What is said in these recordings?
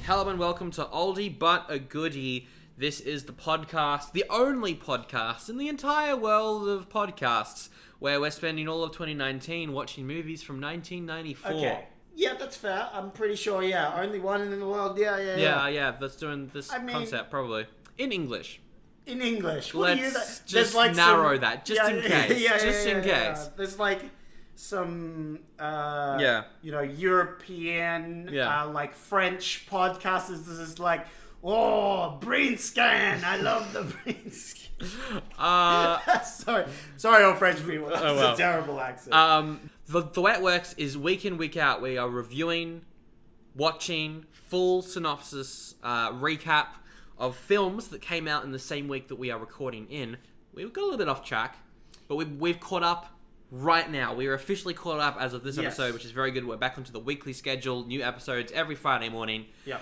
Hello and welcome to Oldie but a Goodie. This is the podcast, the only podcast in the entire world of podcasts, where we're spending all of 2019 watching movies from 1994. Okay. Yeah, that's fair. I'm pretty sure, yeah. Only one in the world. Yeah. That's doing this concept, probably. In English. In English. Let's just narrow that, just in case. Just in case. There's like some, European, like French podcasters. This is like, oh, Brainscan. I love the Brainscan. Sorry, all French people. That's a terrible accent. The way it works is week in, week out, we are reviewing, watching, full synopsis, recap of films that came out in the same week that we are recording in. We've got a little bit off track, but we've caught up right now. We are officially caught up as of this episode, which is very good. We're back onto the weekly schedule, new episodes every Friday morning. Yeah.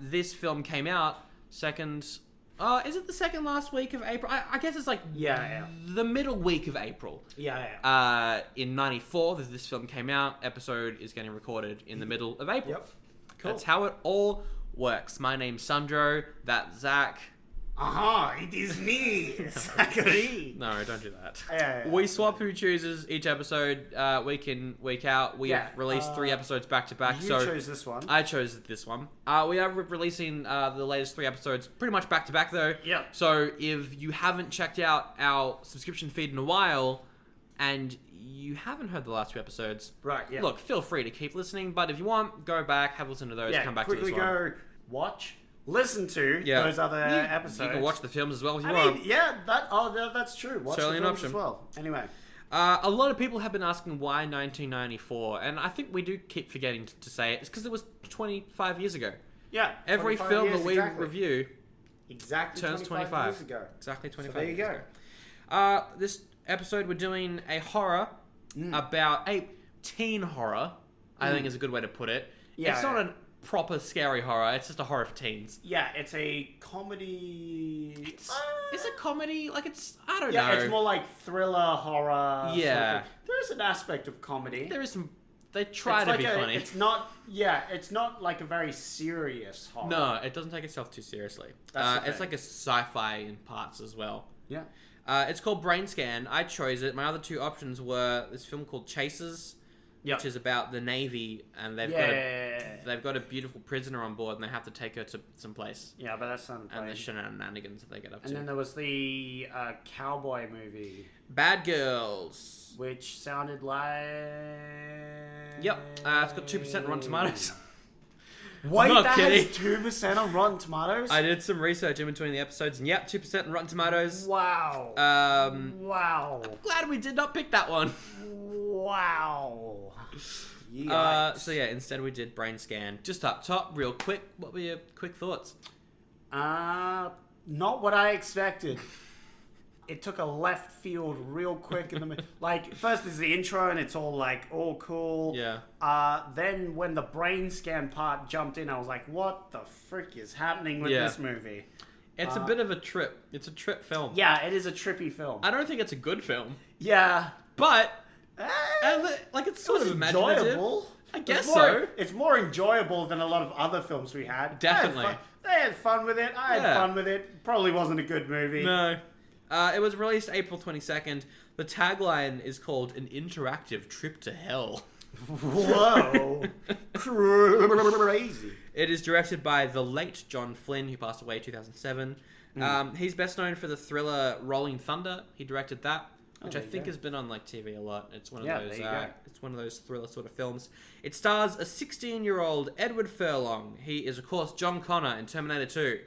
This film came out second... is it the second last week of April? I guess it's like the middle week of April. In 94, this film came out. Episode is getting recorded in the middle of April. Yep. Cool. That's how it all works. My name's Sandro. That's Zach. It is me, Zachary. No, don't do that. Yeah. We swap who chooses each episode week in, week out. We have released 3 episodes back to back. You chose this one. I chose this one. We are releasing the latest 3 episodes pretty much back to back though. Yeah. So if you haven't checked out our subscription feed in a while and you haven't heard the last 2 episodes, look, feel free to keep listening. But if you want, go back, have a listen to those, come back to this one. Quickly go watch. Listen to those other episodes. You can watch the films as well if you want. That's true. Watch Certainly the films an option as well. Anyway. A lot of people have been asking why 1994, and I think we do keep forgetting to say it. It's because it was 25 years ago. Yeah. Every film that we review turns 25 years ago. Exactly 25 so there you years go. ago. This episode we're doing a horror about a teen horror, I think is a good way to put it. Yeah, it's not a proper scary horror, it's just a horror for teens. Yeah, it's a comedy. It's a comedy, like I don't know. Yeah, it's more like thriller, horror. Yeah. Sort of thing. There is an aspect of comedy. There is some, they try to be funny. It's not like a very serious horror. No, it doesn't take itself too seriously. It's like a sci-fi in parts as well. Yeah. It's called Brainscan. I chose it. My other 2 options were this film called Chasers, which is about the Navy, and they've got a beautiful prisoner on board, and they have to take her to some place. Yeah, but that's not. And the shenanigans that they get up to. And then there was the cowboy movie, Bad Girls, which sounded like. Yep, it's got 2% Rotten Tomatoes. Wait, Not that kidding. has 2% on Rotten Tomatoes? I did some research in between the episodes, and 2% on Rotten Tomatoes. Wow. Wow. I'm glad we did not pick that one. Wow. Instead we did Brainscan. Just up top, real quick, what were your quick thoughts? Not what I expected. It took a left field real quick in the like first there's the intro and it's all cool. Yeah. Then when the Brainscan part jumped in, I was like, what the frick is happening with this movie? It's a bit of a trip. It's a trip film. Yeah, it is a trippy film. I don't think it's a good film. Yeah. But it's sort of imaginative. Enjoyable. I guess so. It's more enjoyable than a lot of other films we had. Definitely. They had fun with it. I had fun with it. Probably wasn't a good movie. No. It was released April 22nd. The tagline is called An Interactive Trip to Hell. Whoa. Crazy. It is directed by the late John Flynn, who passed away in 2007. He's best known for the thriller Rolling Thunder. He directed that, which I think has been on TV a lot. It's one of those. It's one of those thriller sort of films. It stars a 16-year-old Edward Furlong. He is, of course, John Connor in Terminator 2.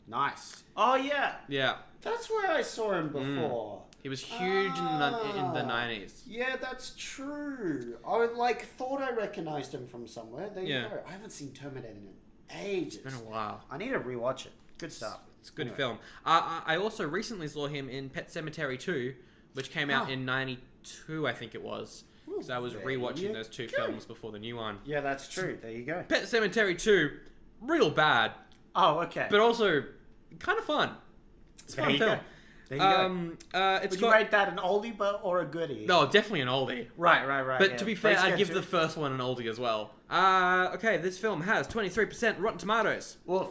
Nice. Oh yeah. Yeah. That's where I saw him before. He was huge in the 90s. Yeah, that's true. I thought I recognized him from somewhere. There you go. I haven't seen Terminator in ages. It's been a while. I need to rewatch it. Good stuff. It's a good film. I also recently saw him in Pet Sematary 2, which came out in 92, I think it was. So I was rewatching those 2 films before the new one. Yeah, that's true. There you go. Pet Sematary 2, real bad. Oh, okay. But also kind of fun. It's a fun film. There you go. It's Would you rate that an oldie or a goodie? No, definitely an oldie. Right. But yeah. to be fair, Brainscan I'd give too. the first one an oldie as well. Okay, this film has 23% Rotten Tomatoes. Woof.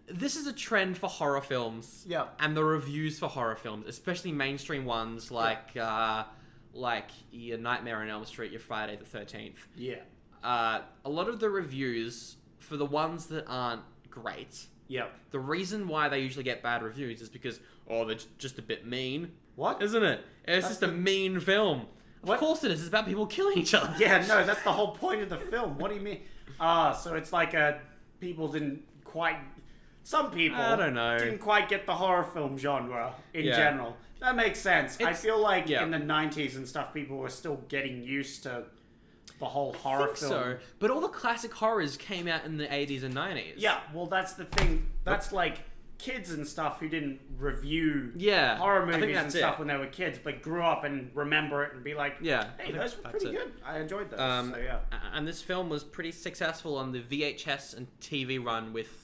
This is a trend for horror films. Yeah. And the reviews for horror films, especially mainstream ones like your Nightmare on Elm Street, your Friday the 13th. Yeah. A lot of the reviews for the ones that aren't great, Yep. the reason why they usually get bad reviews is because, they're just a bit mean. What? Isn't it? It's just a mean film. What? Of course it is. It's about people killing each other. Yeah, no, that's the whole point of the film. What do you mean? So it's like people didn't quite... Some people I don't know. didn't quite get the horror film genre in Yeah. general. That makes sense. I feel like yeah. in the 90s and stuff, people were still getting used to the whole I horror think film. so. But all the classic horrors came out in the 80s and 90s. Yeah, well, that's the thing. That's like kids and stuff who didn't review Yeah, horror I think movies and that's stuff it. when they were kids, but grew up and remember it and be like, Yeah, I hey, think those were that's pretty it. good. I enjoyed those. So yeah. And this film was pretty successful on the VHS and TV run with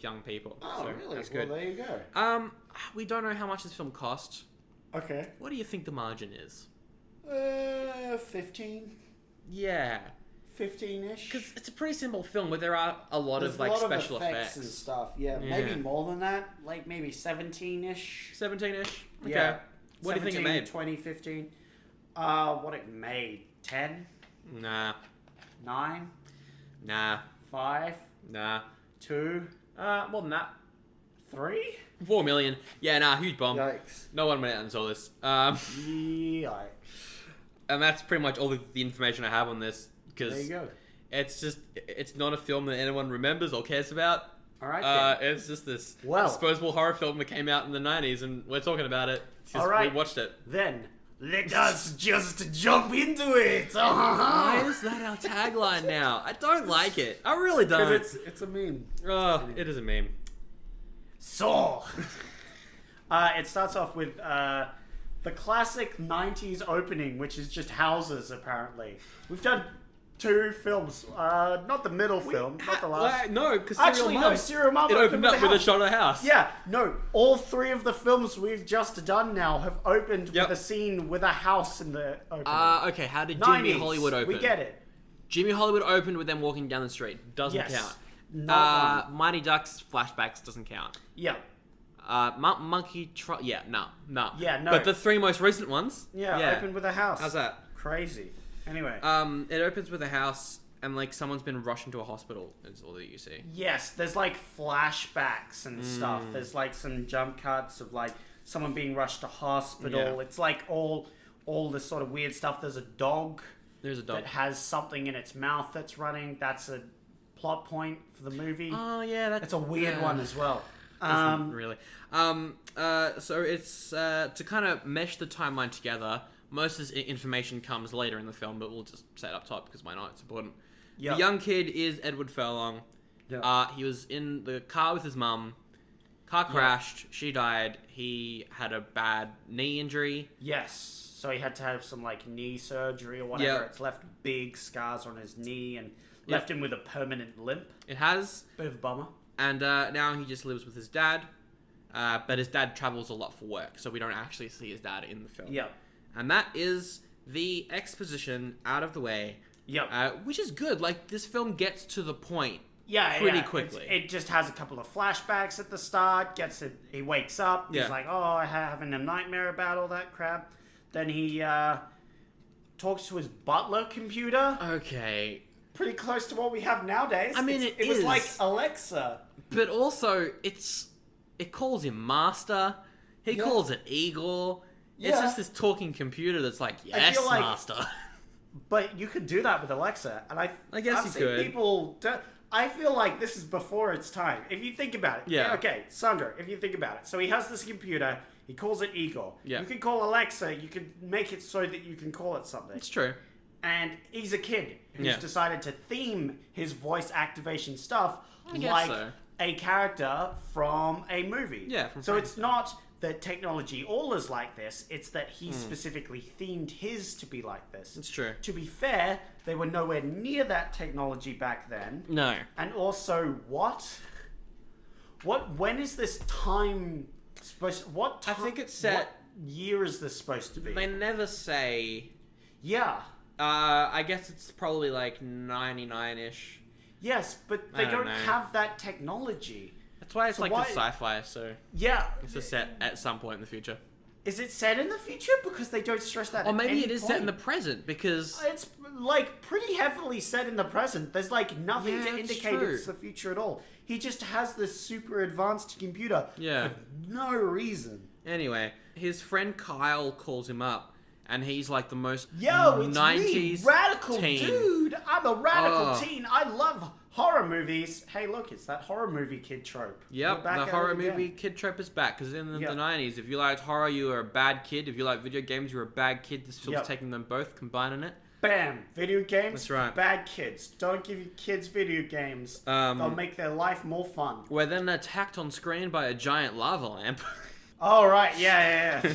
young people. Oh, so really? That's good. Well, there you go. We don't know how much this film cost. Okay. What do you think the margin is? 15? Yeah. 15-ish? Because it's a pretty simple film, but there are a lot There's of a lot special of effects and stuff. Yeah, maybe Yeah. more than that. Like maybe 17-ish. 17-ish? Okay. Yeah. What do you think it made? 20, 15. What it made? 10? Nah. 9? Nah. 5? Nah. 2? More than that. 3? 4 million. Yeah, nah, huge bomb. Yikes. No one went out and saw this. Yikes. And that's pretty much all the information I have on this. There you Because go. it's not a film that anyone remembers or cares about. All right. Then. It's just this Well. disposable horror film that came out in the 90s, and we're talking about it because All right. we watched it. Then let us just jump into it. Why is that our tagline now? I don't like it. I really don't. Because it's a meme. Oh, it is a meme. Saw. It starts off with the classic 90s opening, which is just houses, apparently. We've done 2 films. Not the middle film, not the last. No, because Actually, no, Serial Mom It opened up with a house. shot of the house. Yeah, no, all 3 of the films we've just done now have opened Yep. with a scene with a house in the opening. Okay, how did Jimmy 90s, Hollywood open? We get it. Jimmy Hollywood opened with them walking down the street. Doesn't Yes. count. Not one. Mighty Ducks flashbacks doesn't count. Yeah. Monkey yeah, no. Yeah, no. But the 3 most recent ones, Yeah, opened with a house. How's that? Crazy. Anyway. It opens with a house and like someone's been rushed into a hospital. Is all that you see. Yes, there's like flashbacks and stuff. There's like some jump cuts of like someone being rushed to hospital. Yeah. It's like all this sort of weird stuff. There's a dog There's a dog. that has something in its mouth that's running. That's a plot point for the movie. Oh yeah, It's a weird one as well. Isn't really. So it's to kind of mesh the timeline together. Most of this information comes later in the film, but we'll just say it up top because why not? It's important. Yep. The young kid is Edward Furlong. Yep. He was in the car with his mum. Car crashed. She died. He had a bad knee injury. Yes. So he had to have some like knee surgery or whatever. Yeah. It's left big scars on his knee and left him with a permanent limp. It has. Bit of a bummer. And now he just lives with his dad. But his dad travels a lot for work, so we don't actually see his dad in the film. Yep. And that is the exposition out of the way. Yep. Which is good. Like, this film gets to the point Yeah, pretty yeah. quickly. It just has a couple of flashbacks at the start. He wakes up. Yeah. He's like, oh, I'm having a nightmare about all that crap. Then he talks to his butler computer. Okay. Pretty close to what we have nowadays. I mean, it was like Alexa. But also, it calls him Master. He Yeah. calls it Igor. It's Yeah. just this talking computer that's like, yes, feel like- Master. But you could do that with Alexa, and I guess I've you seen could. People. I feel like this is before its time. If you think about it. Yeah. Okay, Sandra. If you think about it, so he has this computer. He calls it Igor. Yeah. You could call Alexa. You could make it so that you can call it something. It's true. And he's a kid who's Yeah. decided to theme his voice activation stuff I guess like so. a character from a movie. Yeah, from so it's Frankenstein. not that technology all is like this, it's that he specifically themed his to be like this. It's true. To be fair, they were nowhere near that technology back then. No. And also, when is this time What? I think it's set. What year is this supposed to be? They never say. Yeah. I guess it's probably like 99-ish. Yes, but they don't have that technology. That's why it's So like why- the sci-fi, so Yeah. it's just set at some point in the future. Is it set in the future? Because they don't stress that. Or at maybe any it is set point. in the present, because... It's like pretty heavily set in the present. There's like nothing Yeah, to it's indicate true. it's the future at all. He just has this super advanced computer Yeah. for no reason. Anyway, his friend Kyle calls him up, and he's like the most Yo, it's 90s me, radical teen. dude. I'm a radical Oh. teen. I love horror movies. Hey, look, it's that horror movie kid trope. Yep, We're back the at horror it again. movie kid trope is back, because in the Yep. 90s, if you liked horror, you were a bad kid. If you like video games, you were a bad kid. This film's Yep. taking them both, combining it. Bam! Video games. That's right. Bad kids. Don't give your kids video games. They'll make their life more fun. We're then attacked on screen by a giant lava lamp. Oh, right. Yeah.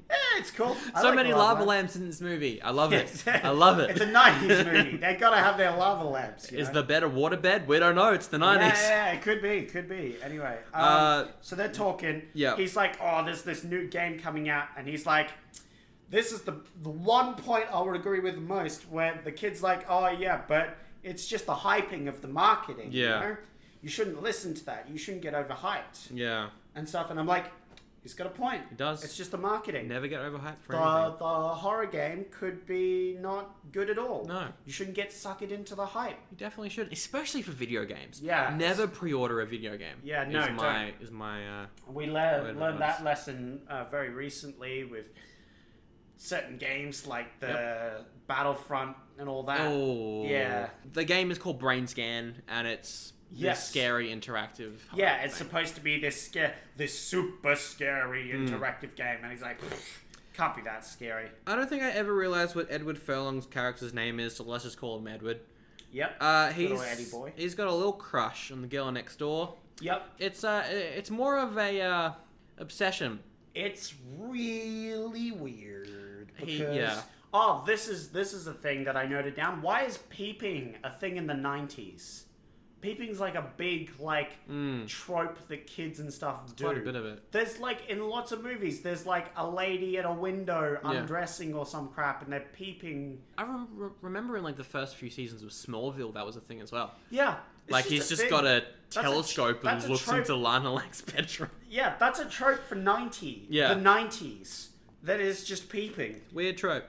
Yeah, it's cool. I So like many lava lava lamps. lamps in this movie. I love it. Yes. I love it. It's a 90s movie. They gotta have their lava lamps. You Is know? the bed a waterbed? We don't know. It's the 90s. Yeah, it could be. Anyway, so they're talking. Yeah. He's like, oh, there's this new game coming out, and he's like, this is the one point I would agree with the most, where the kid's like, oh yeah, but it's just the hyping of the marketing. Yeah. You know? You shouldn't listen to that. You shouldn't get overhyped Yeah. and stuff. And I'm like, he's got a point. He does. It's just the marketing. Never get overhyped for anything. The horror game could be not good at all. No. You shouldn't get suckered into the hype. You definitely should, especially for video games. Yeah. Never pre-order a video game. Yeah, no, Is my We Word learned of that advice. lesson very recently with certain games like the Battlefront and all that. Oh. Yeah. The game is called Brainscan, and it's Yes. this scary interactive. Yeah, horror it's thing. supposed to be this super scary interactive game, and he's like, can't be that scary. I don't think I ever realized what Edward Furlong's character's name is, so let's just call him Edward. Yep. He's Eddie boy. he's got a little crush on the girl next door. Yep. It's more of a obsession. It's really weird because Yeah. oh, this is a thing that I noted down. Why is peeping a thing in the 90s? Peeping's like a big trope that kids and stuff do. Quite a bit of it. There's like in lots of movies, there's like a lady at a window Yeah. undressing or some crap, and they're peeping. I remember in like the first few seasons of Smallville, that was a thing as well. Yeah, it's Like he's a just thing. got a That's telescope that's and a looks trope. into Lana Lake's bedroom. Yeah, that's a trope for Yeah. the 90s. That is just peeping. Weird trope.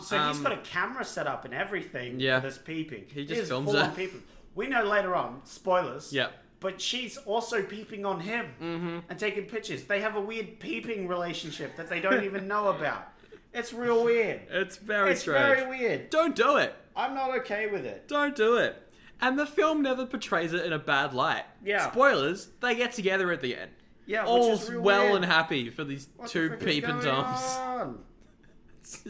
So he's got a camera set up and everything Yeah. for this peeping. He just is films full-on it. peeping. We know later on, spoilers. Yeah. But she's also peeping on him and taking pictures. They have a weird peeping relationship that they don't even know about. It's real weird. It's very It's strange. very weird. Don't do it. I'm not okay with it. Don't do it. And the film never portrays it in a bad light. Yeah. Spoilers, they get together at the end. Yeah, which All's is real well weird. and happy for these What the two frick is peeping going toms. on?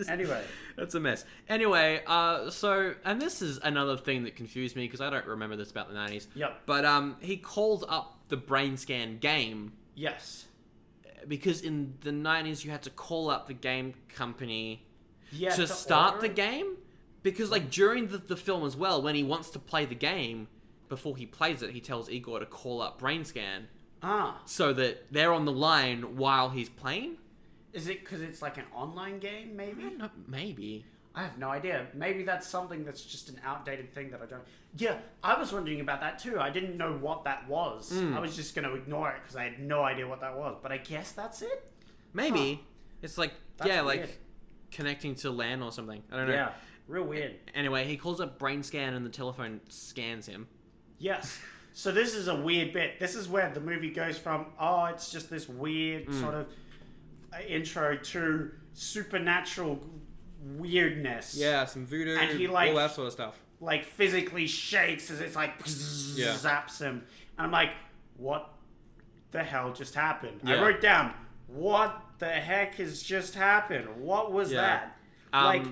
Anyway. That's a mess. Anyway, and this is another thing that confused me because I don't remember this about the 90s. Yep. But he called up the Brainscan game Yes. because in the 90s you had to call up the game company Yeah, to start order the it. game. Because like during the film as well, when he wants to play the game, before he plays it, he tells Igor to call up Brainscan Ah. so that they're on the line while he's playing. Is it because it's like an online game, maybe? I don't know, maybe. I have no idea. Maybe that's something that's just an outdated thing that I don't... Yeah, I was wondering about that too. I didn't know what that was. I was just going to ignore it because I had no idea what that was. But I guess that's it? Maybe. It's like, That's yeah, weird. like connecting to LAN or something. I don't know. Yeah, real weird. Anyway, he calls up Brainscan and the telephone scans him. Yes. So this is a weird bit. This is where the movie goes from, oh, it's just this weird sort of intro to supernatural weirdness. Yeah, some voodoo, And he, like- all that sort of stuff. Like physically shakes as it's like Yeah. zaps him. And I'm like, what the hell just happened? Yeah. I wrote down, what the heck has just happened? What was that? Like,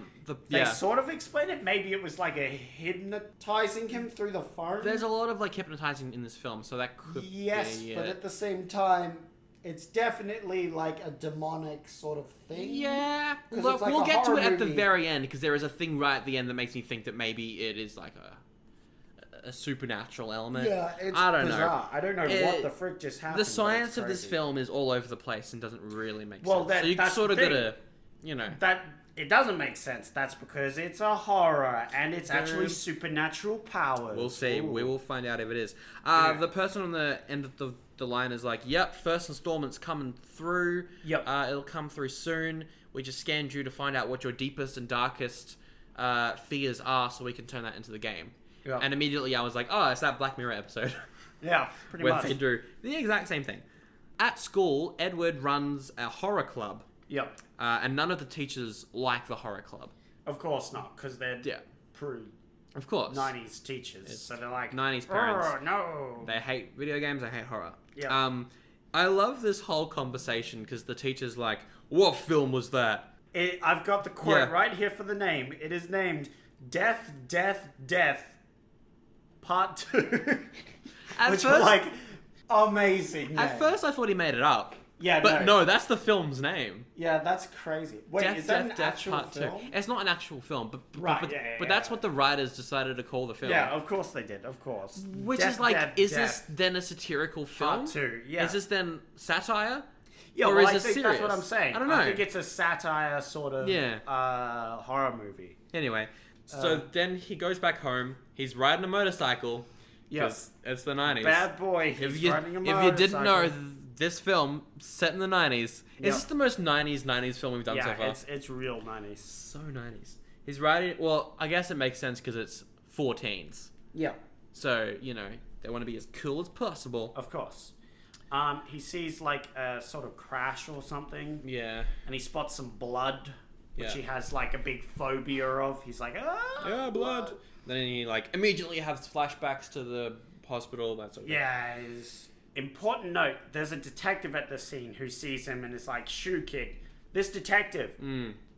they sort of explain it. Maybe it was like a hypnotizing him through the phone. There's a lot of like hypnotizing in this film, so that could Yes, be but it. at the same time, it's definitely like a demonic sort of thing. Yeah, 'Cause look, it's like we'll a get to horror it at the movie. very end because there is a thing right at the end that makes me think that maybe it is like a supernatural element. Yeah, it's I don't bizarre. know. I don't know what the frick just happened. The science but of this it's film is all over the place and doesn't really make Well, sense. So you that's sort of the thing. gotta, you know. That it doesn't make sense. That's because it's a horror and it's actually Yeah. supernatural powers. We'll see. Ooh. We will find out if it is. Yeah. The person on the end of the line is like, "Yep, first installment's coming through. Yep. It'll come through soon. We just scanned you to find out what your deepest and darkest fears are, so we can turn that into the game." Yep. And immediately I was like, "Oh, it's that Black Mirror episode Yeah, pretty where much. they do the exact same thing." At school, Edward runs a horror club, Yep. and none of the teachers like the horror club. Of course not, because they're Yeah, prude of course. 90s teachers. So they're like, 90s parents. "Oh, no. They hate video games. They hate horror. Yeah. I love this whole conversation because the teacher's like, "What film was that?" I've got the quote Yeah. right here for the name. It is named Death, Death, Death, Part 2. At Which first, are like amazing. at names. first, I thought he made it up. Yeah, But no, that's the film's name. Yeah, that's crazy. Wait, Death, is that Death, an Death actual Part film? 2. It's not an actual film, but Right, but, yeah, but yeah. that's what the writers decided to call the film. Yeah, of course they did. Of course. Which Death, is like, Death, is Death. this then a satirical film? Part 2? Yeah. Is this then satire? Yeah, or well, is I it think serious? that's what I'm saying. I don't know. I think it's a satire sort of Yeah. horror movie. Anyway, so then he goes back home. He's riding a motorcycle. Yeah. Because it's the 90s. Bad boy. He's If you riding a if motorcycle. you didn't know, this film set in the 90s. Yep. Is this the most 90s film we've done so Yeah, far? it's real 90s. So 90s. He's riding. Well, I guess it makes sense because it's 14s. Yeah, So you know they want to be as cool as possible. of course. He sees like a sort of crash or something, Yeah. and he spots some blood, which Yeah. he has like a big phobia of. He's like, ah, Yeah, blood. Then he like immediately has flashbacks to the hospital. That sort of thing. Yeah. Important note: there's a detective at the scene who sees him and is like, "Shoo, kid, this detective.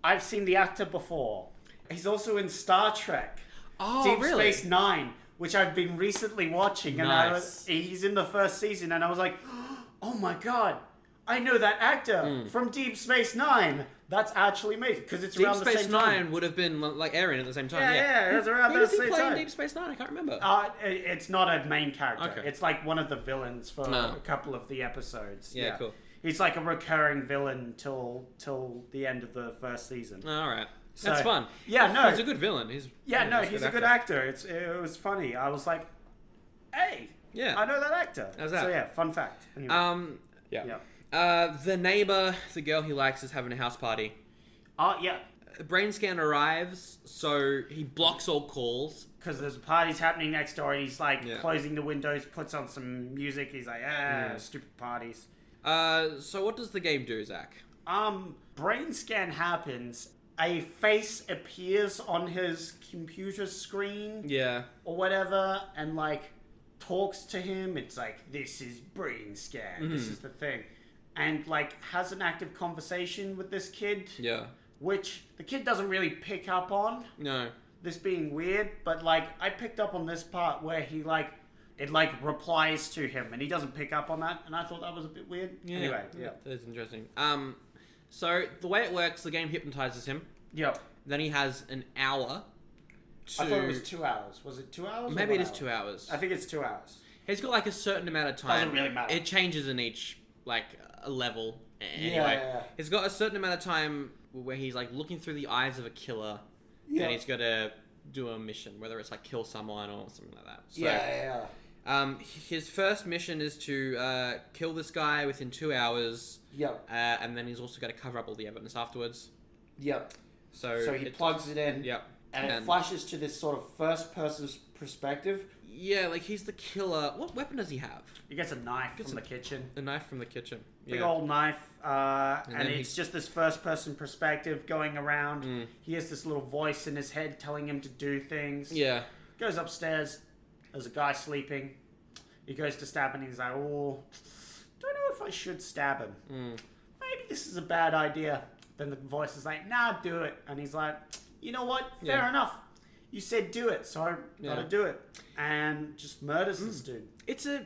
I've seen the actor before. He's also in Star Trek, Oh, Deep really? Space Nine, which I've been recently watching, and Nice. he's in the first season, and I was like, oh my god, I know that actor from Deep Space Nine. That's actually amazing because it's Deep around the Space same Nine time. would have been like airing at the same time. Yeah, yeah, it was around Who the was he same playing time. Deep Space Nine? I can't remember. It's not a main character. Okay. It's like one of the villains for No. a couple of the episodes. Yeah, cool. He's like a recurring villain till the end of the first season. All right. So- That's fun. Yeah, no. He's a good villain. He's He's a good actor. It was funny. I was like, hey, Yeah. I know that actor. How's that? So yeah, fun fact. Anyway. Yeah. The neighbor, the girl he likes, is having a house party. Yeah, Brainscan arrives, so he blocks all calls. because there's parties happening next door. And he's like Yeah. closing the windows, puts on some music. He's like, stupid parties. So what does the game do, Zach? Brain scan happens. A face appears on his computer screen Yeah. or whatever, and like talks to him. It's like, this is brain scan. This is the thing, and like has an active conversation with this kid, Yeah. which the kid doesn't really pick up on. No. This being weird, but like I picked up on this part where he like it like replies to him, and he doesn't pick up on that, and I thought that was a bit weird. Yeah. Anyway, yeah. That's interesting. So the way it works, the game hypnotizes him. Yep. Then he has an hour to... I thought it was 2 hours. Was it 2 hours? or Maybe it 1 is hour? 2 hours. I think it's 2 hours. He's got like a certain amount of time. Doesn't really matter. It changes in each like a level. Anyway, Yeah. he's got a certain amount of time where he's like looking through the eyes of a killer, Yeah. and he's got to do a mission, whether it's like kill someone or something like that. So, Yeah. his first mission is to kill this guy within 2 hours, Yep. and then he's also got to cover up all the evidence afterwards. Yep. So So he plugs it in, Yep. and it flashes to this sort of first-person perspective. Yeah, like he's the killer. What weapon does he have? He gets a knife from the kitchen. A knife from the kitchen. Big old knife, and then it's just this first-person perspective going around. He has this little voice in his head telling him to do things. Yeah. Goes upstairs. There's a guy sleeping. He goes to stab him, and he's like, "Oh, don't know if I should stab him. Maybe this is a bad idea." Then the voice is like, "Nah, do it." And he's like, "You know what? Fair Yeah. enough. You said do it, so I gotta Yeah. do it." And just murders this dude. It's a...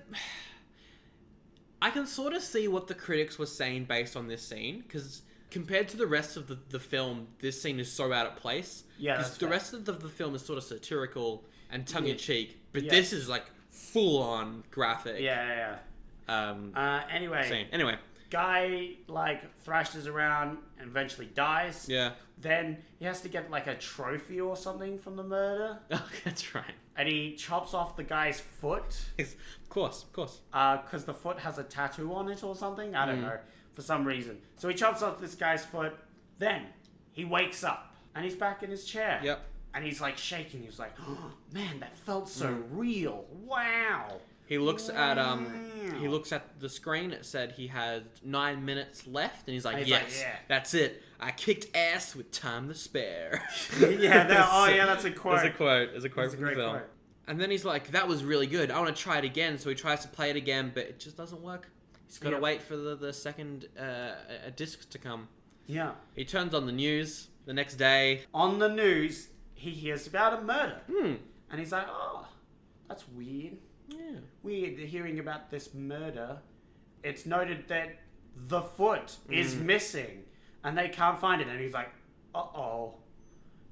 I can sort of see what the critics were saying based on this scene, because compared to the rest of the film, this scene is so out of place. Yeah, Because that's the fair. rest of the film is sort of satirical and tongue-in-cheek, but Yeah. this is like full-on graphic. Yeah. Anyway. Scene. Anyway. Guy, like, thrashes around and eventually dies. Yeah. Then he has to get, like, a trophy or something from the murder. Oh, that's right. And he chops off the guy's foot. Yes, of course. Because the foot has a tattoo on it or something. I don't know. For some reason. So he chops off this guy's foot. Then he wakes up. And he's back in his chair. Yep. And he's, like, shaking. He's like, oh, man, that felt so real. Wow. He looks at the screen. It said he had 9 minutes left, and he's like, "Yes, that's it. I kicked ass with time to spare." That's a quote. There's a quote from the film. And then he's like, "That was really good. I want to try it again." So he tries to play it again, but it just doesn't work. He's got to wait for the second disc to come. Yeah. He turns on the news the next day. On the news, he hears about a murder, and he's like, "Oh, that's weird." Yeah. Weird hearing about this murder. It's noted that the foot is missing and they can't find it. And he's like, uh-oh,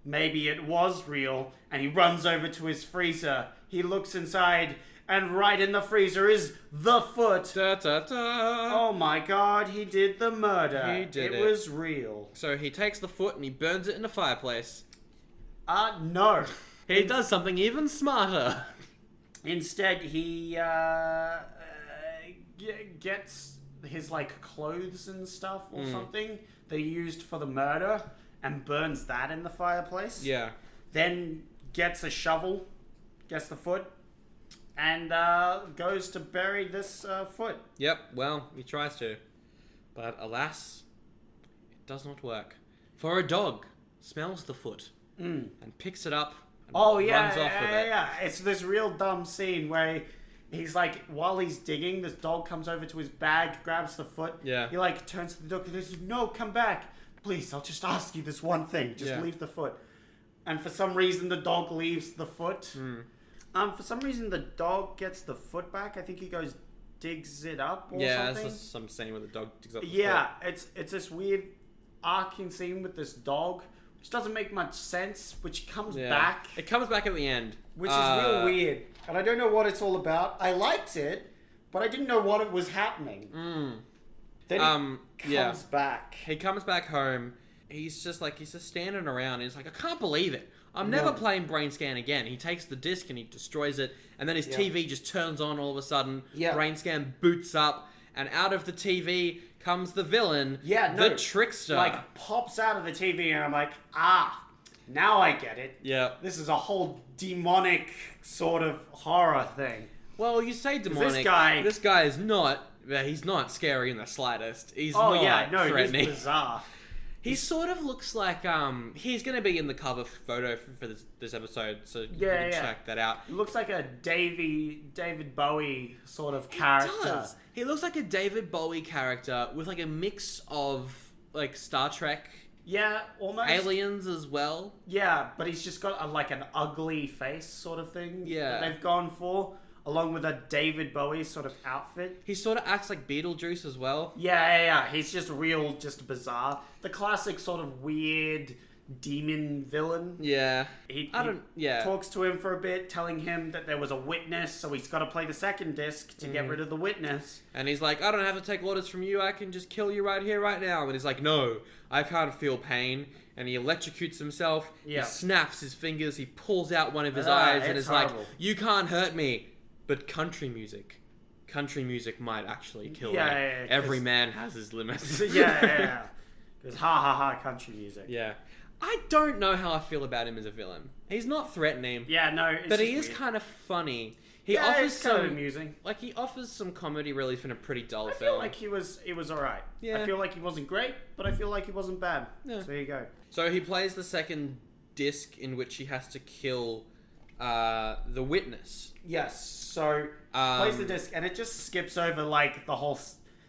maybe it was real. And he runs over to his freezer. He looks inside and right in the freezer is the foot. Da, da, da. Oh my God, he did the murder. He did it. It was real. So he takes the foot and he burns it in a fireplace. No. He does something even smarter. Instead, he gets his, like, clothes and stuff or something that he used for the murder and burns that in the fireplace. Yeah. Then gets a shovel, gets the foot, and goes to bury this foot. Yep, well, he tries to. But alas, it does not work. For a dog smells the foot and picks it up. Runs off with it. It's this real dumb scene where he's like, while he's digging, this dog comes over to his bag, grabs the foot. Yeah. He like turns to the dog and says, "No, come back. Please, I'll just ask you this one thing. Just leave the foot." And for some reason, the dog leaves the foot. For some reason, the dog gets the foot back. I think he goes, digs it up or something. Yeah, there's some scene where the dog digs up the foot. Yeah, it's this weird arcing scene with this dog. Which doesn't make much sense, which comes back. It comes back at the end. Which is real weird. And I don't know what it's all about. I liked it, but I didn't know what it was happening. Then he comes back. He comes back home. He's just standing around. And he's like, "I can't believe it. I'm never playing Brainscan again." He takes the disc and he destroys it. And then his TV just turns on all of a sudden. Brainscan boots up. And out of the TV comes the villain, the trickster. Like, pops out of the TV and I'm like, now I get it. Yeah. This is a whole demonic sort of horror thing. Well, you say demonic. This guy is not, he's not scary in the slightest. He's not threatening. He's bizarre. He sort of looks like, he's going to be in the cover photo for this episode, so you can check that out. He looks like a David Bowie sort of character. He does. He looks like a David Bowie character with like a mix of like Star Trek. Yeah, almost. Aliens as well. Yeah, but he's just got like an ugly face sort of thing that they've gone for, along with a David Bowie sort of outfit. He sort of acts like Beetlejuice as well. Yeah. He's just bizarre. The classic sort of weird demon villain. Yeah. He talks to him for a bit, telling him that there was a witness, so he's got to play the second disc to get rid of the witness. And he's like, "I don't have to take orders from you. I can just kill you right here, right now." And he's like, "No, I can't feel pain." And he electrocutes himself. Yeah. He snaps his fingers. He pulls out one of his eyes and is horrible. Like, "You can't hurt me." But country music might actually kill me. Every man has his limits. There's ha country music. Yeah. I don't know how I feel about him as a villain. He's not threatening. Yeah, no, but he is kind of funny. He offers some kind of amusing. Like, he offers some comedy relief in a pretty dull film. I feel like he was alright. Yeah. I feel like he wasn't great, but I feel like he wasn't bad. Yeah. So there you go. So he plays the second disc in which he has to kill the witness. Yes. So plays the disc, and it just skips over like the whole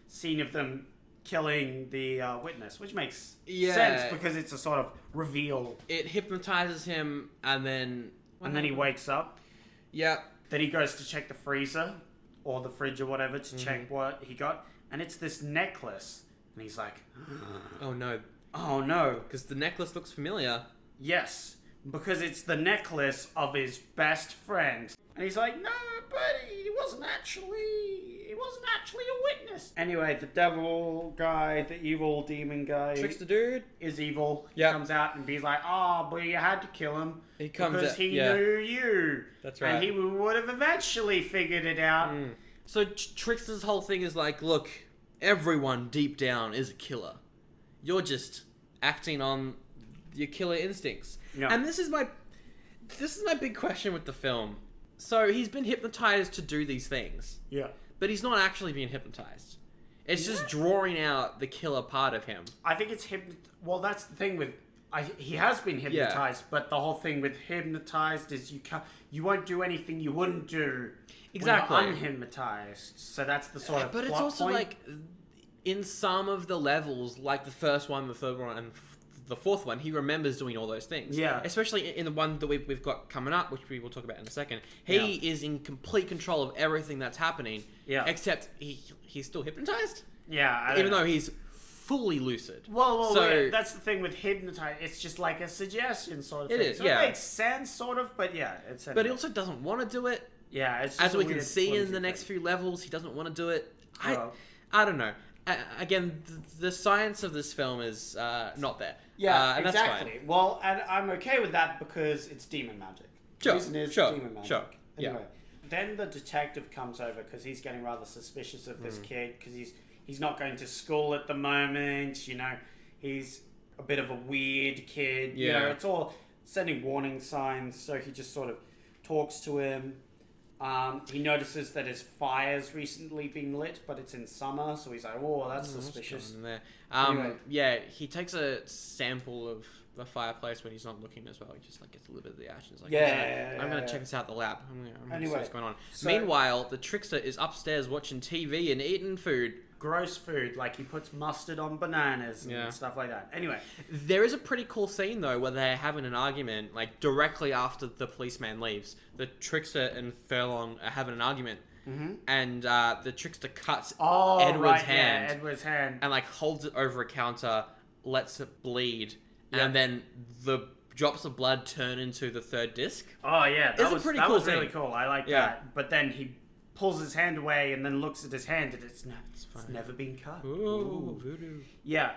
scene of them killing the witness, which makes sense because it's a sort of reveal. It hypnotizes him, and then he wakes up. Yeah. Then he goes to check the freezer or the fridge or whatever to check what he got, and it's this necklace, and he's like, "Oh no, oh no," because the necklace looks familiar. Yes, because it's the necklace of his best friend. And he's like, no, but he wasn't actually a witness. Anyway, the devil guy, the evil demon guy, Trickster dude is evil. He Yep. comes out and he's like, oh, but you had to kill him. He comes because out- he yeah. knew you. That's right. And he would have eventually figured it out. So Trickster's whole thing is like, look, everyone deep down is a killer. You're just acting on your killer instincts. Yeah. And this is my big question with the film. So he's been hypnotized to do these things, Yeah. but he's not actually being hypnotized. It's just drawing out the killer part of him. I think it's well, that's the thing with he has been hypnotized, but the whole thing with hypnotized is you won't do anything you wouldn't do Exactly. when you're unhypnotized. So that's the sort of But it's plot also point. like, in some of the levels, like the first one, the third one, and the fourth one, he remembers doing all those things. Yeah. Especially in the one that we've got coming up, which we will talk about in a second. He is in complete control of everything that's happening. Yeah. Except he's still hypnotized, yeah, even though he's fully lucid. Well, so yeah, that's the thing with hypnotize. It's just like a suggestion sort of It thing. is, So yeah. it makes sense, sort of, but yeah, it's. but he also doesn't want to do it. yeah, it's just As a we can weird see in flimsy the next thing. few levels, he doesn't want to do it. Well. I don't know. Again, the science of this film is not there. Yeah, and exactly. That's fine. Well, and I'm okay with that because it's demon magic. Sure, The reason is sure, demon magic. sure, yeah. Anyway, then the detective comes over because he's getting rather suspicious of this kid because he's not going to school at the moment. You know, he's a bit of a weird kid. You Yeah. know, it's all sending warning signs. So he just sort of talks to him. He notices that his fire's recently been lit, but it's in summer, so he's like, "Oh, that's suspicious." What's going on there? Anyway. Yeah, he takes a sample of the fireplace when he's not looking as well. He just like gets a little bit of the ash. And he's like, Yeah, I'm gonna yeah. check this out at the lab. I'm gonna see Anyway, what's going on." so- Meanwhile, the trickster is upstairs watching TV and eating food. Gross food, like he puts mustard on bananas and Yeah. stuff like that. Anyway, There is a pretty cool scene though where they're having an argument, like directly after the policeman leaves. The trickster and Furlong are having an argument, and the trickster cuts Edward's hand Yeah, Edward's hand. and like holds it over a counter, lets it bleed, Yeah. and then the drops of blood turn into the third disc. Oh yeah, It's a pretty that cool was really scene. cool. I like Yeah. that. But then he pulls his hand away and then looks at his hand and it's fine. never been cut. Ooh, voodoo. Yeah.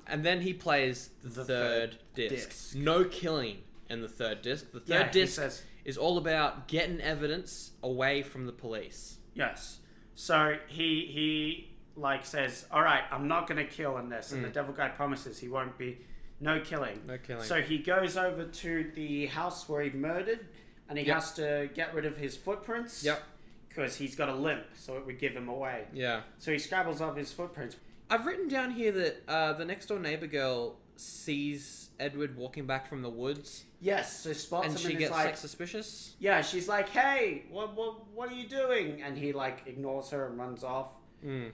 And then he plays the third disc. disc. No killing in the third disc. The third Yeah, he disc says- is all about getting evidence away from the police. Yes. So he like says, "All right, I'm not gonna kill in this," and the devil guy promises he won't be. No killing. No killing. So he goes over to the house where he murdered, and he Yep. has to get rid of his footprints. Yep. Because he's got a limp, so it would give him away. Yeah. So he scrabbles up his footprints. I've written down here that the next door neighbor girl sees Edward walking back from the woods, Yes, so spots and him she and is gets like, like suspicious. yeah, she's like, "Hey, what are you doing?" And he like ignores her and runs off.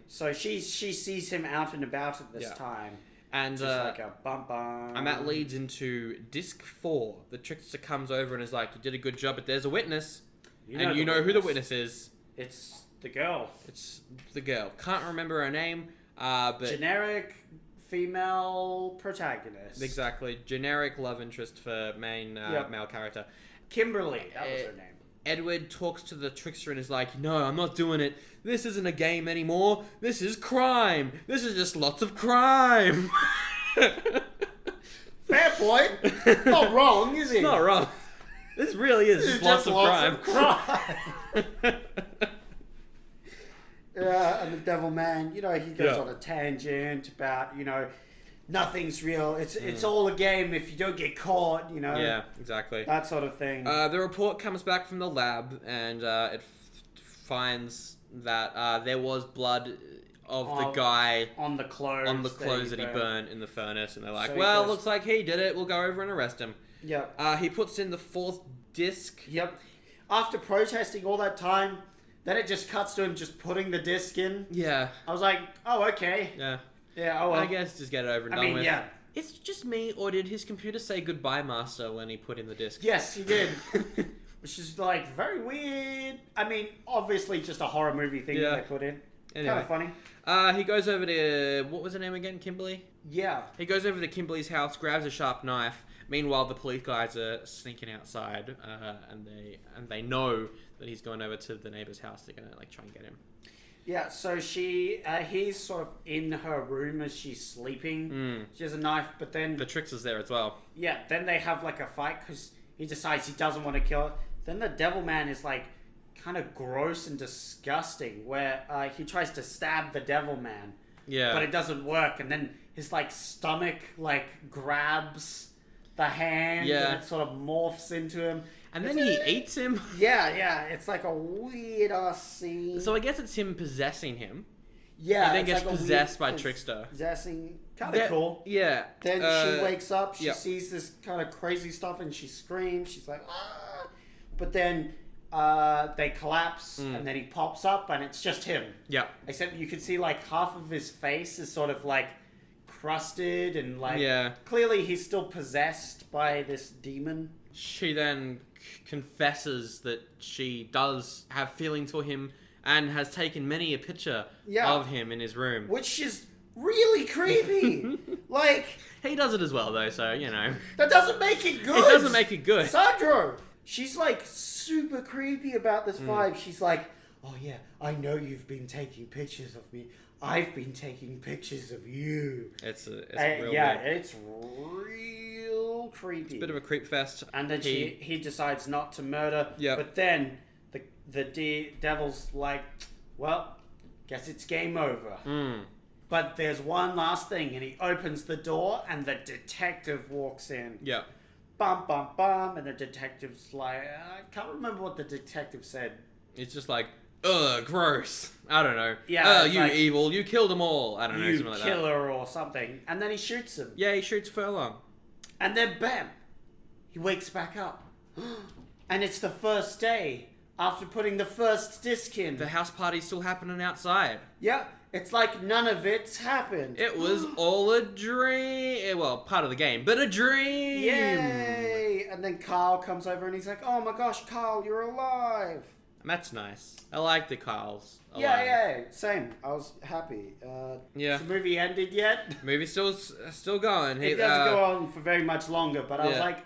So she sees him out and about at this Yeah. time. And Just like a bum bum. and that leads into disc 4. The trickster comes over and is like, "You did a good job, but there's a witness." And you know who the witness is. It's the girl. It's the girl. Can't remember her name, but Generic female protagonist. exactly, generic love interest for main Yep. male character. Kimberly, that was her name. Edward talks to the trickster and is like, "No, I'm not doing it. This isn't a game anymore. This is crime. This is just lots of crime." Fair point. Not wrong, is he? Not wrong. This really is It's just lots of crime. crime. Yeah, and the devil man, he goes Yeah. on a tangent about, nothing's real. It's all a game if you don't get caught, Yeah, exactly. that sort of thing. The report comes back from the lab, and it finds that there was blood of the guy on the clothes. that he burned in the furnace, and they're like, So he "Well, goes- looks like he did it. We'll go over and arrest him." Yep. He puts in the 4th disc. Yep. After protesting all that time, then it just cuts to him just putting the disc in. Yeah, I was like, oh, okay. yeah. Yeah, oh well. I guess just get it over and I done mean, with. yeah. It's just me, or did his computer say goodbye, master, when he put in the disc? Yes, he did. Which is like very weird. I mean, obviously just a horror movie thing Yeah. that they put in. Anyway. Kind of funny. He goes over to, what was her name again? Kimberly? Yeah. He goes over to Kimberly's house, grabs a sharp knife, Meanwhile, the police guys are sneaking outside, and they know that he's going over to the neighbor's house. They're gonna like try and get him. Yeah, so he's sort of in her room as she's sleeping. She has a knife, but then... The trickster's there as well. Yeah, then they have like a fight because he decides he doesn't want to kill her. Then the devil man is like kind of gross and disgusting where he tries to stab the devil man. Yeah. But it doesn't work, and then his like stomach like grabs the hand and it sort of morphs into him. And then he eats him. Yeah, it's like a weird ass scene. So I guess it's him possessing him. Yeah, He then gets like possessed by Trickster. Possessing, kind of cool. Yeah. Then she wakes up, she yeah. sees this kind of crazy stuff, and she screams. She's like, ah! But then they collapse, and then he pops up, and it's just him. Yeah. Except you can see like half of his face is sort of like crusted, and like clearly he's still possessed by this demon. She then confesses that she does have feelings for him and has taken many a picture of him in his room. Which is really creepy. Like... He does it as well, though, so, you know. That doesn't make it good. It doesn't make it good. Sandro! She's, like, super creepy about this vibe. She's like, oh, yeah, I know you've been taking pictures of me. I've been taking pictures of you. It's real yeah, weird. it's real creepy. It's a bit of a creep fest. And then he decides not to murder. Yeah. But then the devil's like, well, guess it's game over. But there's one last thing, and he opens the door, and the detective walks in. Yeah. Bum, bum, bum, and the detective's like, I can't remember what the detective said. It's just like, ugh, gross. I don't know. Yeah. You like, evil, you killed them all. I don't know, you something like that. killer or something. And then he shoots him. Yeah, he shoots Furlong. And then bam, he wakes back up. And it's the first day after putting the first disc in. The house party's still happening outside. Yeah, it's like none of it's happened. It was all a dream. Well, part of the game, but a dream. Yay! And then Carl comes over and he's like, oh my gosh, Carl, you're alive. That's nice. I like the Carls. alive. Yeah, same. I was happy. Has the movie ended yet? Movie's still going. It doesn't go on for very much longer, but I was like,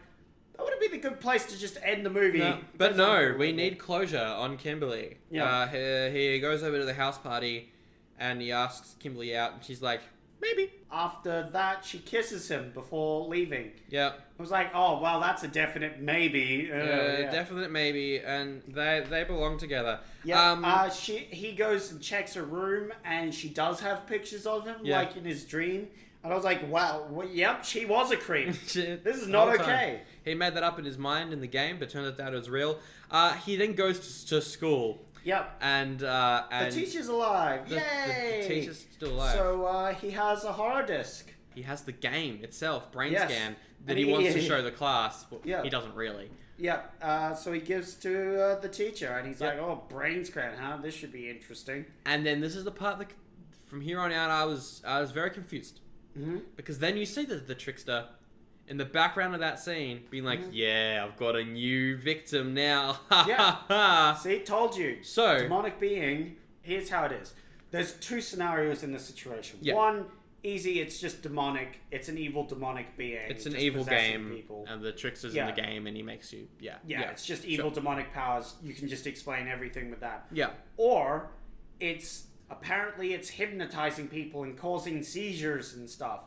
that would have been a good place to just end the movie. No, but no, we need closure on Kimberly. Yeah. He goes over to the house party and he asks Kimberly out and she's like, maybe. After that, she kisses him before leaving. Yeah. I was like, oh, well, that's a definite maybe. Definite maybe, and they belong together. Yeah. He goes and checks her room, and she does have pictures of him, like in his dream. And I was like, wow, yep, she was a creep. This is not okay. He made that up in his mind in the game, but turned out it was real. He then goes to school. Yep. And the teacher's alive. Yay! The teacher's still alive. So he has a horror disc. He has the game itself, Brainscan, that and he wants to show the class. Well, he doesn't really. Yep. So he gives to the teacher, and he's like, "Oh, Brainscan, huh? This should be interesting." And then this is the part that, from here on out, I was very confused. Because then you see the trickster in the background of that scene being like, yeah, I've got a new victim now. See, told you. So, demonic being, here's how it is. There's two scenarios in this situation. Yeah. One, easy, it's just demonic. It's an evil demonic being. It's an evil game, and the trickster's in the game, and he makes you, it's just evil demonic powers. You can just explain everything with that. Yeah. Or, apparently it's hypnotizing people and causing seizures and stuff.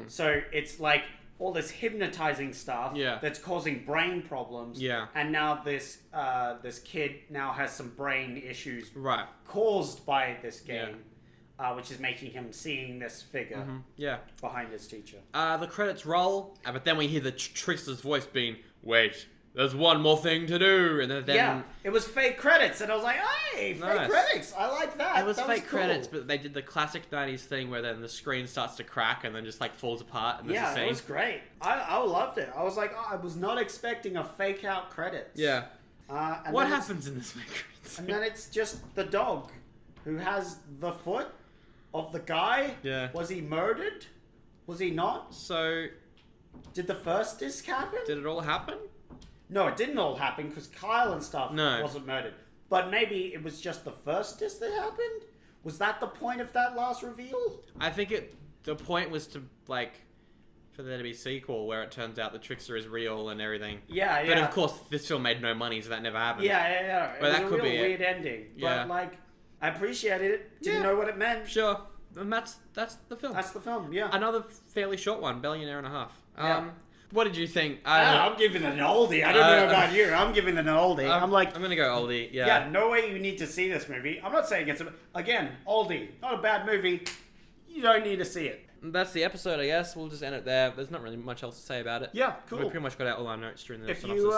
So it's like all this hypnotizing stuff that's causing brain problems. Yeah. And now this kid now has some brain issues caused by this game, which is making him seeing this figure behind his teacher. The credits roll, but then we hear the trickster's voice being, wait, there's one more thing to do, and then it was fake credits, and I was like, "Hey, fake credits! I like that." It was fake credits, but they did the classic '90s thing where then the screen starts to crack and then just like falls apart. And there's a scene. It was great. I loved it. I was like, I was not expecting a fake out credits. Yeah. And what happens in this fake credits? And then it's just the dog, who has the foot of the guy. Yeah. Was he murdered? Was he not? So, did the first disc happen? Did it all happen? No, it didn't all happen because Kyle and stuff wasn't murdered. But maybe it was just the first disc that happened? Was that the point of that last reveal? I think the point was to, like, for there to be a sequel where it turns out the trickster is real and everything. Yeah, yeah. But of course, this film made no money, so that never happened. Yeah. But It that was could a real be it. weird ending. Yeah. But, like, I appreciated it. Didn't Yeah. know what it meant. Sure. And that's the film. That's the film, yeah. Another fairly short one, barely an hour and a half. Yeah. What did you think? I'm giving it an oldie. I don't know about you. I'm giving it an oldie. I'm like, I'm gonna go oldie. Yeah. yeah, no way you need to see this movie. I'm not saying again, oldie, not a bad movie. You don't need to see it. That's the episode, I guess. We'll just end it there. There's not really much else to say about it. Yeah, We cool. pretty much got out all our notes during the If synopsis. you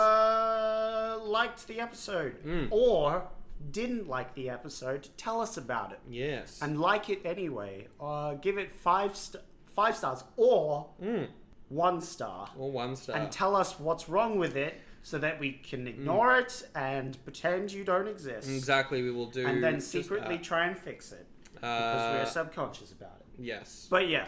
liked the episode or didn't like the episode, tell us about it. Yes. And like it anyway. Give it 5 stars or 1 star. Or 1 star. And tell us what's wrong with it so that we can ignore it and pretend you don't exist. Exactly, we will do. And then just secretly that. try and fix it. Because we're subconscious about it. Yes. But yeah.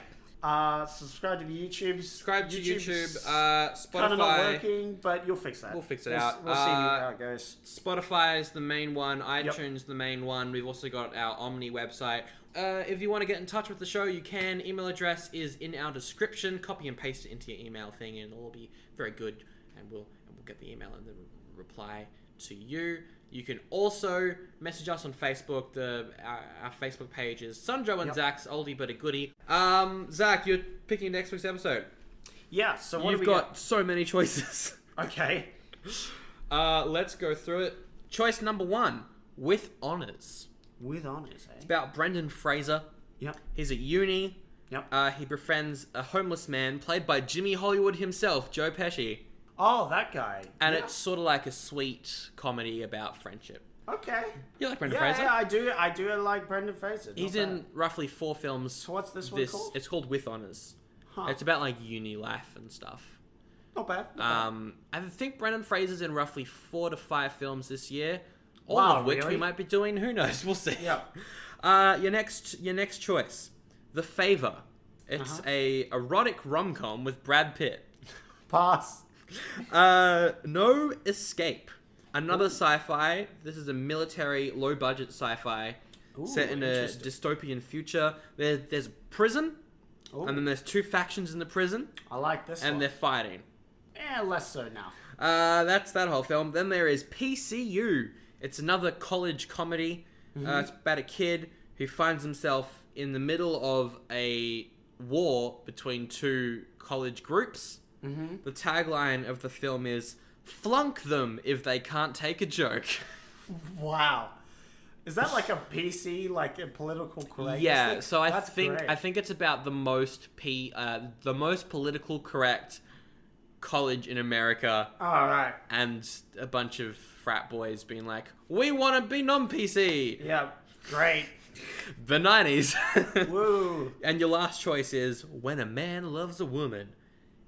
Subscribe to the YouTube. Subscribe to YouTube. Kind of not Spotify. working, but you'll fix that. We'll fix it out. We'll see how it goes. Spotify is the main one. iTunes the main one. We've also got our Omni website. If you want to get in touch with the show, you can. Email address is in our description. Copy and paste it into your email thing, and it'll all be very good. And we'll get the email and the reply to you. You can also message us on Facebook. Our Facebook page is Sunjo and Zach's Oldie but a Goodie. Zach, you're picking next week's episode. Yeah, so what You've got so many choices. Okay. Let's go through it. Choice number 1, With Honours. With honours, eh? It's about Brendan Fraser. Yep. He's at uni. Yep. He befriends a homeless man played by Jimmy Hollywood himself, Joe Pesci. Oh, that guy. And it's sort of like a sweet comedy about friendship. Okay. You like Brendan Yeah, Fraser? yeah, I do like Brendan Fraser. He's in roughly 4 films. So what's this one called? It's called With Honours. Huh. It's about like uni life and stuff. Not bad. I think Brendan Fraser's in roughly 4 to 5 films this year. All Wow, of which really? we might be doing. Who knows? We'll see. Yeah. Your next choice, The Favour. It's a erotic rom-com with Brad Pitt. Pass. No Escape. Another sci-fi. This is a military, low-budget sci-fi set in a dystopian future. There's a prison, and then there's 2 factions in the prison, I like this and one. they're fighting. Less so now. That's that whole film. Then there is PCU. It's another college comedy. It's about a kid who finds himself in the middle of a war between 2 college groups. The tagline of the film is, "Flunk them if they can't take a joke." Wow. Is that like a PC, like a political correct? Yeah, so I That's think great. it's about the most political correct college in America, All right. and a bunch of frat boys being like, "We want to be non-PC." Yeah. Great. The 90s. Woo. And your last choice is When a Man Loves a Woman.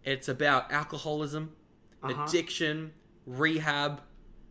It's about alcoholism, addiction, rehab,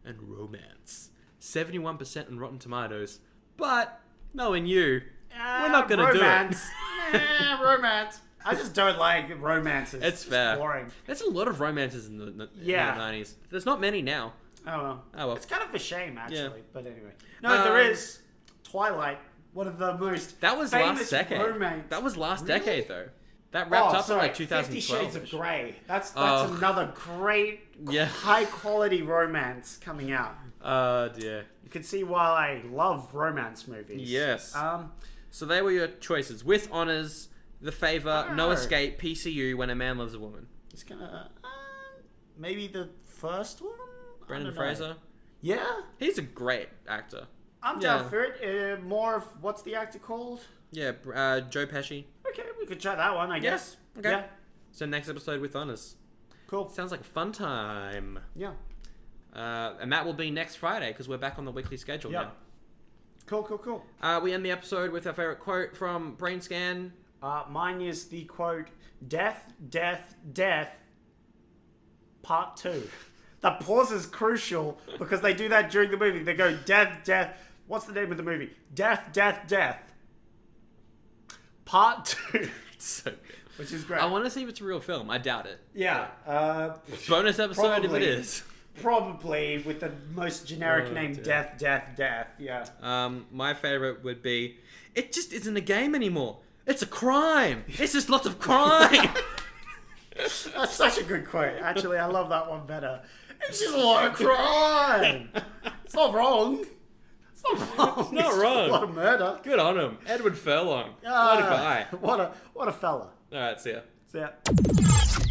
and romance. 71% on Rotten Tomatoes. But, knowing you, we're not going to do it. Romance. I just don't like romances. It's fair. Boring. There's a lot of romances in the Yeah. 90s. There's not many now. Oh well. Oh, well. It's kind of a shame, actually. Yeah. But anyway. No, there is Twilight. One of the most That was famous last decade. romance. That was last Really? decade, though. That wrapped up sorry, in like 2012. 50 Shades of Grey. That's Oh. another great, Yeah. high quality romance coming out. Dear. You can see why I love romance movies. Yes. So they were your choices. With Honours, The Favour, don't No know. Escape, PCU, When a Man Loves a Woman. It's gonna maybe the first one. Brendan I don't know. Fraser. Yeah, He's a great actor. I'm Yeah. down for it. More of what's the actor called? Yeah, Joe Pesci. Okay, we could try that one, I guess. okay. Yeah, So next episode With Honours. cool. Sounds like a fun time. Yeah, And that will be next Friday because we're back on the weekly schedule yeah. Cool. now. We end the episode with our favourite quote from Brainscan. Mine is the quote: "Death, death, death." Part 2. The pause is crucial because they do that during the movie. They go death, death. What's the name of the movie? Death, death, death. Part 2, It's so good. which is great. I want to see if it's a real film. I doubt it. Yeah. Bonus episode Probably. if it is. Probably with the most generic Oh, name, dear. death, death, death. Yeah. My favourite would be, it just isn't a game anymore. It's a crime. It's just lots of crime. That's such a good quote. Actually, I love that one better. It's just a lot of crime. It's not wrong. It's not wrong. It's not just wrong. A lot of murder. Good on him. Edward Furlong. What a guy. What a fella. Alright, see ya. So, yeah.